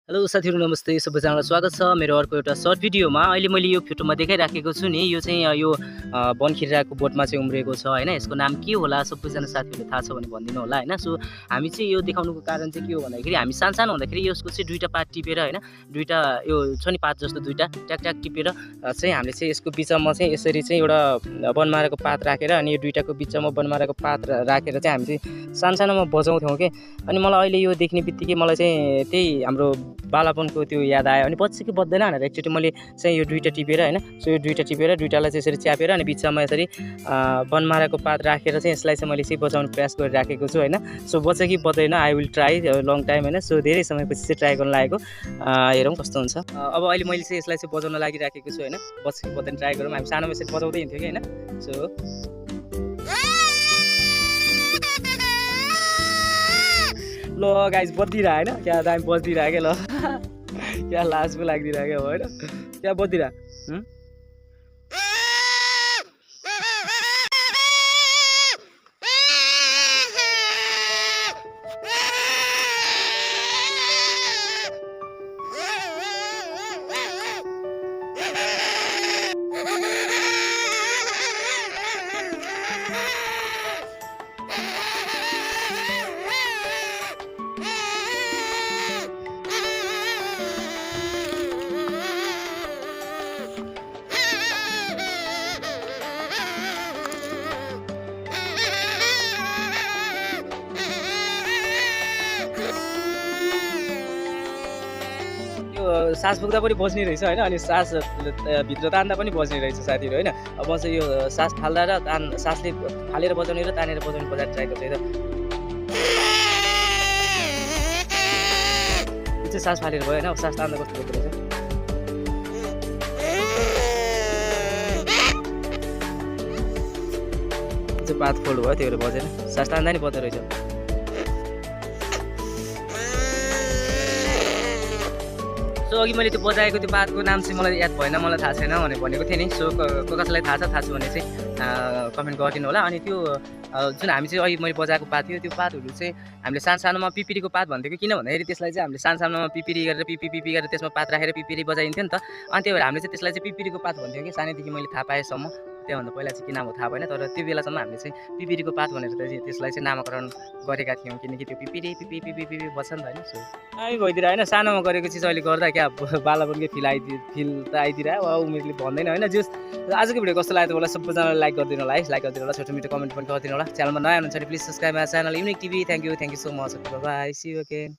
Hello साथीहरु नमस्ते सबैजनालाई स्वागत छ मेरो अर्को एउटा सर्ट भिडियोमा। अहिले मैले यो फोटोमा देखाइराखेको छु नि, यो चाहिँ यो बनखिराको बोटमा चाहिँ उम्रेको छ हैन। यसको नाम के होला सबैजना साथीहरुले थाहा छ भने भनिदिनु होला हैन। सो हामी चाहिँ यो देखाउनुको कारण चाहिँ के हो भन्दाखेरि हामी सानसानो हुँदाखेरि यसको चाहिँ दुईटा पात टिपेर हैन, दुईटा यो छ नि पात जस्तो दुईटा ट्याक ट्याक टिपेर चाहिँ हामीले चाहिँ यसको बिचमा चाहिँ यसरी चाहिँ एउटा बनमाराको पात राखेर अनि यो दुईटाको बिचमा बनमाराको पात राखेर चाहिँ हामी चाहिँ सानसानोमा बजाउँथ्यौं के। अनि मलाई अहिले यो देख्ने बित्तिकै मलाई चाहिँ त्यही हाम्रो बालापनको त्यो याद आयो। अनि पछि के बज्दैन भनेर एकचोटि मैले चाहिँ यो दुईटा टिपेर हैन, सो यो दुईटा टिपेर दुईटालाई चाहिँ यसरी च्यापेर अनि बिचमा यसरी बनमाराको पात राखेर चाहिँ यसलाई चाहिँ मैले चाहिँ बजाउने प्रयास गरिराखेको छु हैन। सो बज्छ कि बज्दैन I will try long time हैन। सो धेरै समयपछि चाहिँ ट्राई गर्न लागेको, हेरौँ कस्तो हुन्छ। अब अहिले मैले चाहिँ यसलाई चाहिँ बजाउन लागिराखेको छु हैन। बज्छ कि बज्दैन ट्राई गरौँ। हामी सानोमा यसरी बजाउँदै हिँड्थ्यौँ कि हैन। सो लो गाइस बज्दिरह हैन, क्या दामी बज्दिरह के ल क्या लाज पो लाग्दिरह के हो हैन, क्या बज्दिरह सास फुक्दा पनि बज्ने रहेछ हैन। अनि सास भित्र तान्दा पनि बज्ने रहेछ साथीहरु हैन। अब म चाहिँ यो सास फाल्दा र सासले फालेर बजाउने र तानेर बजाउने बजाएर ट्राई गर्छु है त। यो चाहिँ सास फालेर भयो हैन। अब सास तान्दा कस्तो बज्दो रहेछ। यो चाहिँ पात फोल्ड भयो त्यही भएर बजेन, सास तान्दा नि बज्दो रहेछ। सो अघि मैले त्यो बजाएको त्यो पातको नाम चाहिँ मलाई याद भएन, मलाई थाहा छैन भनेको थिएँ नि। सो कसैलाई थाहा छ भने चाहिँ कमेन्ट गरिदिनु होला। अनि त्यो जुन हामी चाहिँ अघि मैले बजाएको पात थियो त्यो पातहरू चाहिँ हामीले सानसानोमा पिपिरीको पात भन्थ्यो। किन भन्दाखेरि त्यसलाई चाहिँ हामीले सानसानोमा पिपिरी गरेर पिपी गरेर त्यसमा पात राखेर पिपिरी बजाइन्थ्यो नि त। अनि त्यही भएर हामीले चाहिँ त्यसलाई चाहिँ पिपिरीको पात भन्थ्यौँ कि सानैदेखि मैले थाहा पाएसम्म। त्योभन्दा पहिला चाहिँ के नाम हो थाहा भएन, तर त्यो बेलासम्म हामीले चाहिँ पिपिरीको पात भनेर त्यसलाई चाहिँ नामकरण गरेका थियौँ, किनकि त्यो पिपिरी पिपी पिपी पिपी बज्छ नि त होइन। सो हामी भइदिएर होइन, सानोमा गरेको चिज अहिले गर्दा क्या बालापनकै फिल त आइदिएर उमेरले भन्दैन होइन। जस आजको भिडियो कस्तो लाग्यो होला सबैजनाले लाइक गरिदिनु होला है, लाइक गरिदिनु होला, छोटो मिठो कमेन्ट पनि गरिदिनु होला। च्यानलमा नयाँ हुनुहुन्छ भने please subscribe my channel unique TV. Thank you so much, bye see you again.